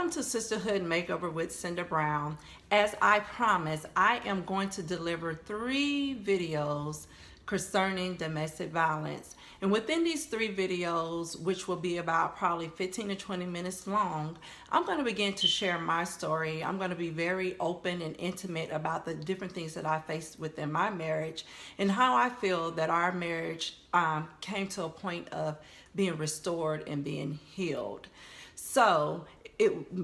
Welcome to Sisterhood Makeover with Cinda Brown. As I promised, I am going to deliver 3 videos concerning domestic violence. And within these 3 videos, which will be about probably 15 to 20 minutes long, I'm going to begin to share my story. I'm going to be very open and intimate about the different things that I faced within my marriage and how I feel that our marriage came to a point of being restored and being healed. So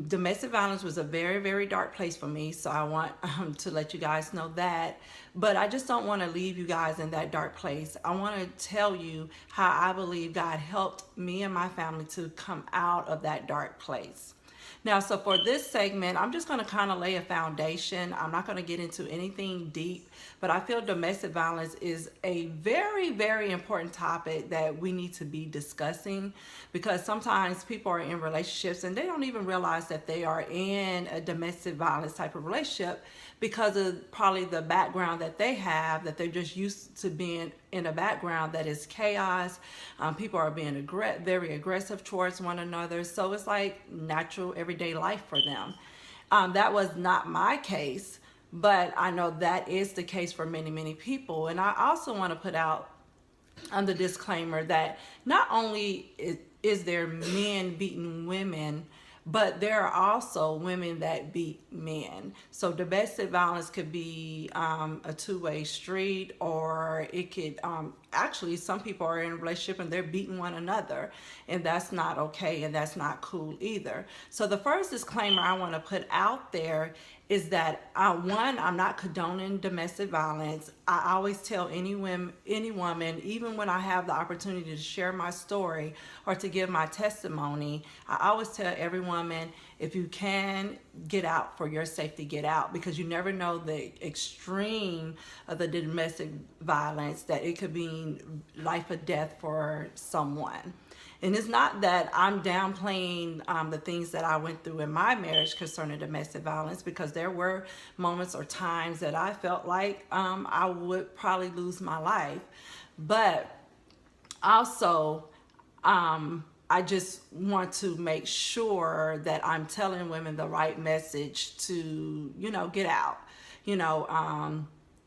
domestic violence was a very, very dark place for me. So I want to let you guys know that. But I just don't want to leave you guys in that dark place. I want to tell you how I believe God helped me and my family to come out of that dark place. Now, so for this segment, I'm just going to kind of lay a foundation. I'm not going to get into anything deep, but I feel domestic violence is a very, very important topic that we need to be discussing, because sometimes people are in relationships and they don't even realize that they are in a domestic violence type of relationship because of probably the background that they have, that they're just used to being in a background that is chaos. People are being very aggressive towards one another. So it's like natural everyday life for them. That was not my case, but I know that is the case for many, many people. And I also want to put out the disclaimer that not only is there men beating women, but there are also women that beat men. So domestic violence could be a two-way street, or it could actually, some people are in a relationship and they're beating one another, and that's not okay, and that's not cool either. So the first disclaimer I want to put out there is that one, I'm not condoning domestic violence. I always tell any woman, even when I have the opportunity to share my story or to give my testimony, I always tell every woman, if you can get out for your safety, get out, because you never know the extreme of the domestic violence, that it could mean life or death for someone. And it's not that I'm downplaying the things that I went through in my marriage concerning domestic violence, because there were moments or times that I felt like I would probably lose my life. But also, I just want to make sure that I'm telling women the right message to, get out,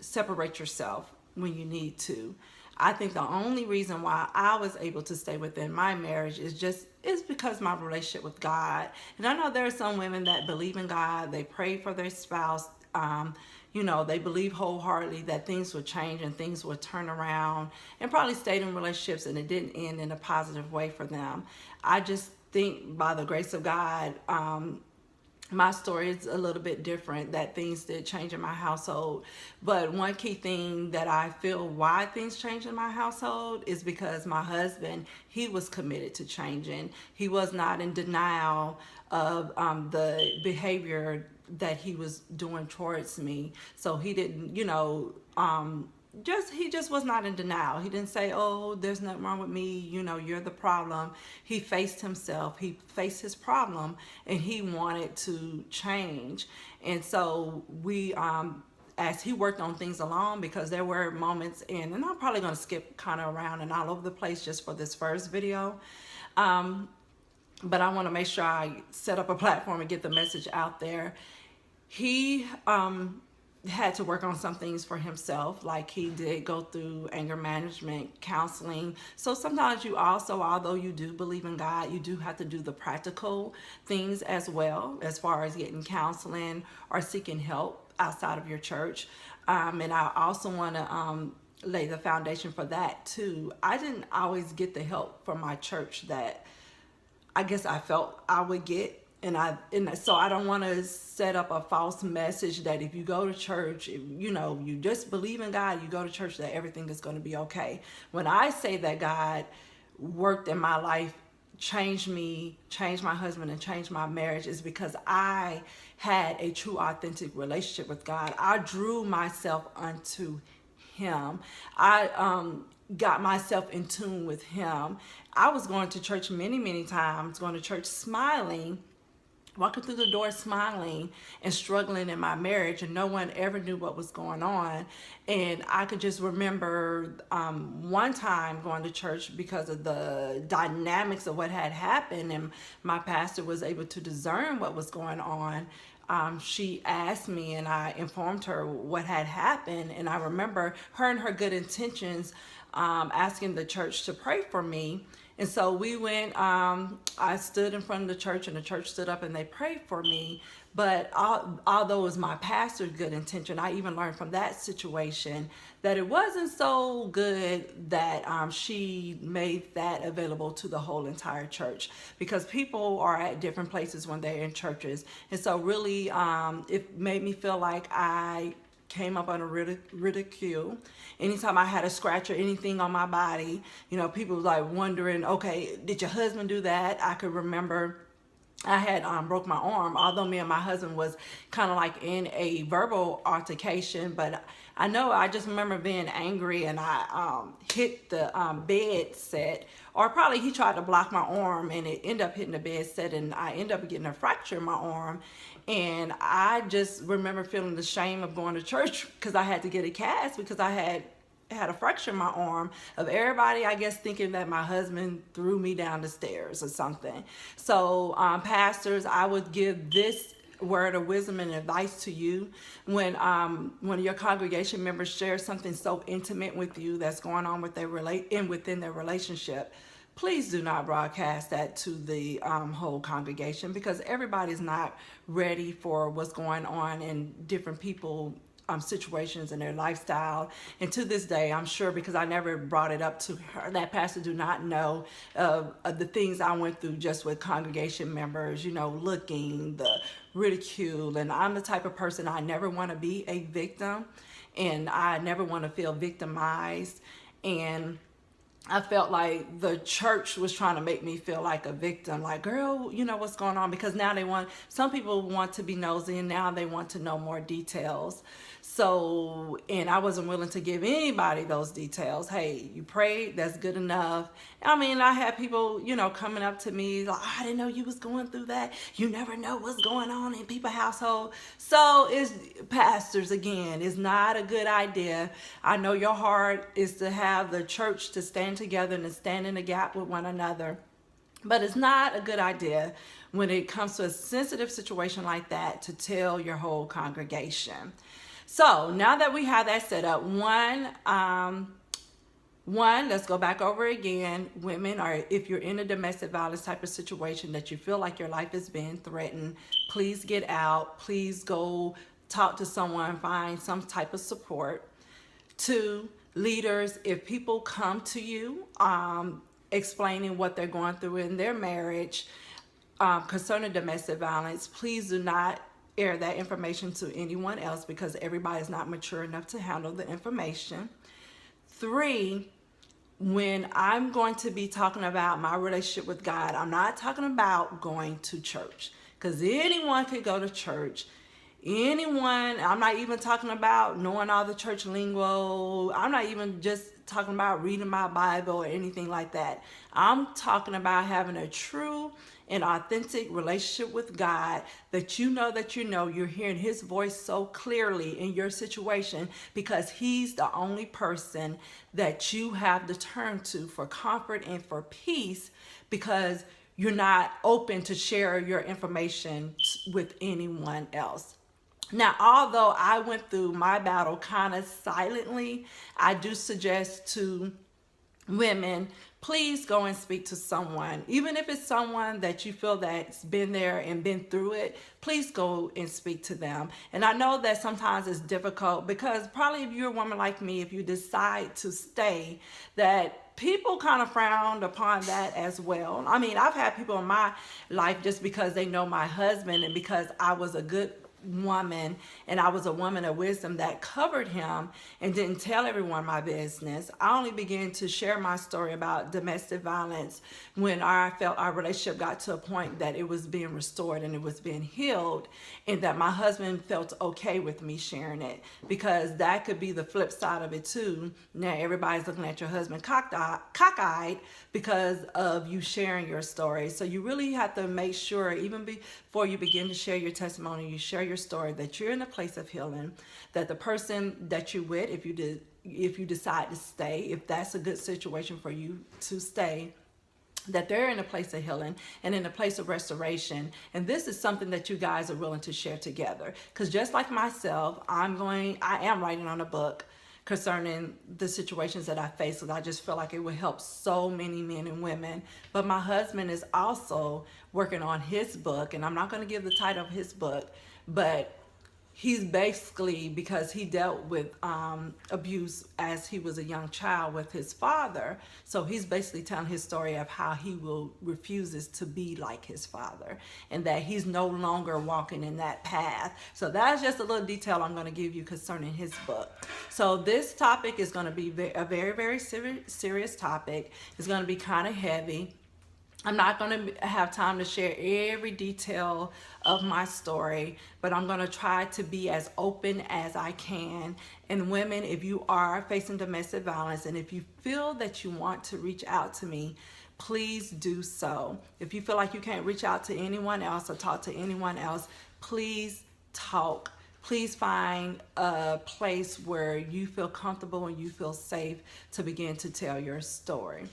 separate yourself when you need to. I think the only reason why I was able to stay within my marriage is because my relationship with God. And I know there are some women that believe in God, they pray for their spouse, they believe wholeheartedly that things would change and things would turn around, and probably stayed in relationships and it didn't end in a positive way for them. I just think by the grace of God, my story is a little bit different, that things did change in my household. But one key thing that I feel why things changed in my household is because my husband, he was committed to changing. He was not in denial of the behavior that he was doing towards me. So he didn't, he just was not in denial. He didn't say, oh, there's nothing wrong with me, you're the problem. He faced himself, he faced his problem, and he wanted to change. And so we, as he worked on things along, because there were moments and I'm probably going to skip kind of around and all over the place just for this first video. But I want to make sure I set up a platform and get the message out there. He, had to work on some things for himself, like he did go through anger management counseling. So sometimes you also, although you do believe in God, you do have to do the practical things as well, as far as getting counseling or seeking help outside of your church. And I also want to lay the foundation for that too. I didn't always get the help from my church that I guess I felt I would get. And so I don't want to set up a false message that if you go to church, you just believe in God, you go to church, that everything is going to be okay. When I say that God worked in my life, changed me, changed my husband, and changed my marriage, is because I had a true, authentic relationship with God. I drew myself unto Him. I got myself in tune with Him. I was going to church many, many times, going to church smiling, walking through the door smiling and struggling in my marriage, and no one ever knew what was going on. And I could just remember one time going to church because of the dynamics of what had happened, and my pastor was able to discern what was going on. She asked me, and I informed her what had happened. And I remember her and her good intentions asking the church to pray for me. And so we went, I stood in front of the church, and the church stood up and they prayed for me. But although it was my pastor's good intention, I even learned from that situation that it wasn't so good that she made that available to the whole entire church, because people are at different places when they're in churches. And so really, it made me feel like I came up under ridicule. Anytime I had a scratch or anything on my body, people was like wondering, okay, did your husband do that? I could remember I had broke my arm, although me and my husband was kind of like in a verbal altercation. But I just remember being angry, and I hit the bed set, or probably he tried to block my arm, and it ended up hitting the bed set, and I ended up getting a fracture in my arm. And I just remember feeling the shame of going to church because I had to get a cast because I had a fracture in my arm, of everybody, I guess, thinking that my husband threw me down the stairs or something. So pastors, I would give this word of wisdom and advice to you. When one of your congregation members shares something so intimate with you that's going on with within their relationship, please do not broadcast that to the whole congregation, because everybody's not ready for what's going on in different people situations in their lifestyle. And to this day, I'm sure, because I never brought it up to her, that pastor do not know of the things I went through just with congregation members, looking, the ridicule. And I'm the type of person, I never want to be a victim, and I never want to feel victimized. And I felt like the church was trying to make me feel like a victim, like, girl, what's going on? Because now some people want to be nosy, and now they want to know more details. So, and I wasn't willing to give anybody those details. Hey, you prayed, that's good enough. I mean, I had people, coming up to me like, I didn't know you was going through that. You never know what's going on in people's household. So it's pastors, again, it's not a good idea. I know your heart is to have the church to stand together and to stand in the gap with one another. But it's not a good idea when it comes to a sensitive situation like that to tell your whole congregation. So now that we have that set up, one, let's go back over again. Women, or if you're in a domestic violence type of situation that you feel like your life is being threatened, please get out. Please go talk to someone, find some type of support. 2, leaders, if people come to you explaining what they're going through in their marriage concerning domestic violence, please do not air that information to anyone else, because everybody is not mature enough to handle the information. 3, when I'm going to be talking about my relationship with God, I'm not talking about going to church, because anyone could go to church. Anyone, I'm not even talking about knowing all the church lingo. I'm not even just talking about reading my Bible or anything like that. I'm talking about having a true and authentic relationship with God, that you're hearing his voice so clearly in your situation, because he's the only person that you have to turn to for comfort and for peace, because you're not open to share your information with anyone else. Now, although I went through my battle kind of silently, I do suggest to women, please go and speak to someone. Even if it's someone that you feel that's been there and been through it, please go and speak to them. And I know that sometimes it's difficult, because probably if you're a woman like me, if you decide to stay, that people kind of frowned upon that as well. I mean, I've had people in my life, just because they know my husband and because I was a good woman, and I was a woman of wisdom that covered him and didn't tell everyone my business. I only began to share my story about domestic violence when I felt our relationship got to a point that it was being restored and it was being healed, and that my husband felt okay with me sharing it, because that could be the flip side of it too. Now everybody's looking at your husband cockeyed because of you sharing your story. So you really have to make sure, even before you begin to share your testimony, you share your story, that you're in a place of healing, that the person that you're with, if you decide to stay, if that's a good situation for you to stay, that they're in a place of healing and in a place of restoration. And this is something that you guys are willing to share together. Because just like myself, I am writing on a book concerning the situations that I face, because I just feel like it would help so many men and women. But my husband is also working on his book, and I'm not going to give the title of his book, but he's basically, because he dealt with abuse as he was a young child with his father, so he's basically telling his story of how he refuses to be like his father, and that he's no longer walking in that path. So that's just a little detail I'm going to give you concerning his book. So this topic is going to be a very, very serious topic. It's going to be kind of heavy. I'm not going to have time to share every detail of my story, but I'm going to try to be as open as I can. And women, if you are facing domestic violence and if you feel that you want to reach out to me, please do so. If you feel like you can't reach out to anyone else or talk to anyone else, please talk. Please find a place where you feel comfortable and you feel safe to begin to tell your story.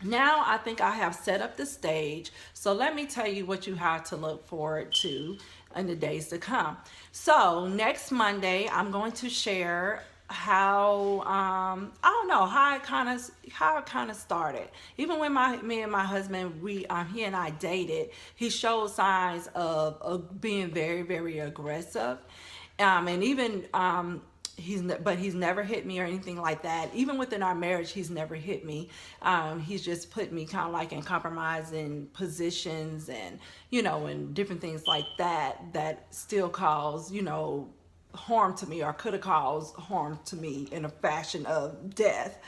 Now I think I have set up the stage, so let me tell you what you have to look forward to in the days to come. So next Monday, I'm going to share how I don't know how it kind of started. Even when me and my husband, he and I dated, he showed signs of being very, very aggressive, and even he's never hit me or anything like that. Even within our marriage, he's never hit me. He's just put me kind of like in compromising positions, and and different things like that still cause harm to me, or could have caused harm to me in a fashion of death.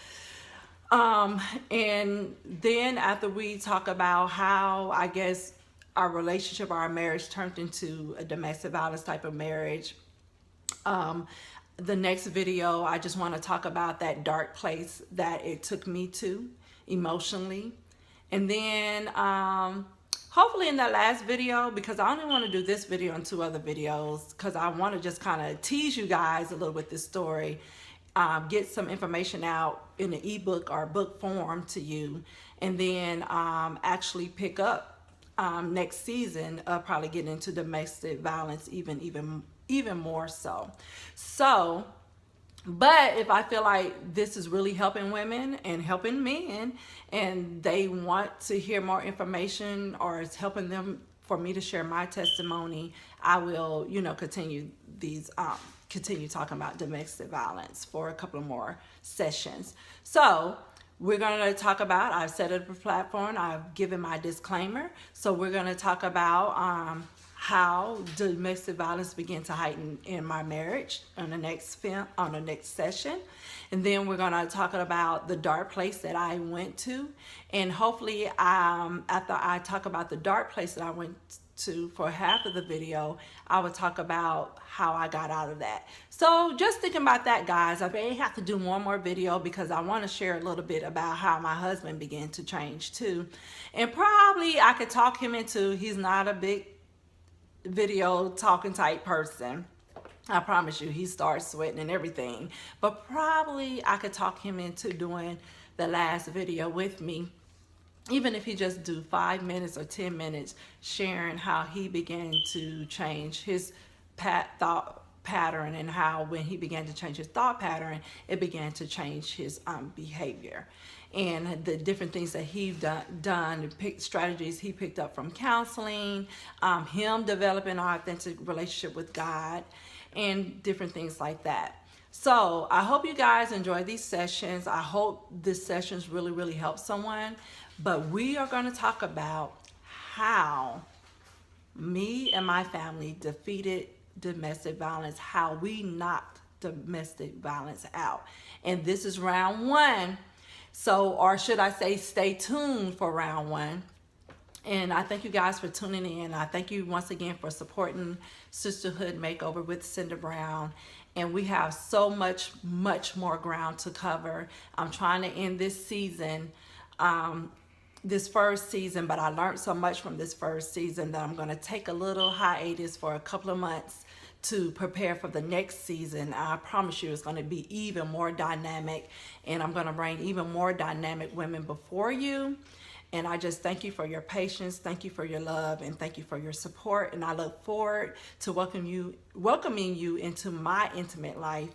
And then after we talk about how, I guess, our relationship, our marriage turned into a domestic violence type of marriage, the next video, I just want to talk about that dark place that it took me to emotionally. And then hopefully in that last video, because I only want to do this video and 2 other videos, because I want to just kind of tease you guys a little with this story, get some information out in an ebook or book form to you, and then actually pick up next season, probably get into domestic violence even more so. But if I feel like this is really helping women and helping men, and they want to hear more information, or it's helping them for me to share my testimony, I will, continue talking about domestic violence for a couple of more sessions. So we're going to talk about, I've set up a platform, I've given my disclaimer. So we're going to talk about how domestic violence began to heighten in my marriage on the next session. And then we're going to talk about the dark place that I went to. And hopefully after I talk about the dark place that I went to for half of the video, I will talk about how I got out of that. So just thinking about that, guys, I may have to do one more video, because I want to share a little bit about how my husband began to change too. And probably I could talk him into, he's not a big video talking type person. I promise you, he starts sweating and everything. But probably I could talk him into doing the last video with me, even if he just do 5 minutes or 10 minutes sharing how he began to change his thought pattern, and how when he began to change his thought pattern, it began to change his behavior, and the different things that he done, strategies he picked up from counseling, him developing an authentic relationship with God, and different things like that. So I hope you guys enjoy these sessions. I hope this sessions really, really help someone. But we are going to talk about how me and my family defeated domestic violence, how we knocked domestic violence out. And this is round one. So, or should I say, stay tuned for round one. And I thank you guys for tuning in. I thank you once again for supporting Sisterhood Makeover with Cinda Brown. And we have so much more ground to cover. I'm trying to end this season, this first season, but I learned so much from this first season that I'm going to take a little hiatus for a couple of months to prepare for the next season. I promise you it's going to be even more dynamic, and I'm going to bring even more dynamic women before you. And I just thank you for your patience, thank you for your love, and thank you for your support. And I look forward to welcoming you into my intimate life,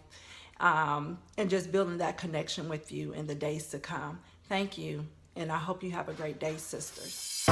and just building that connection with you in the days to come. Thank you, and I hope you have a great day, sisters.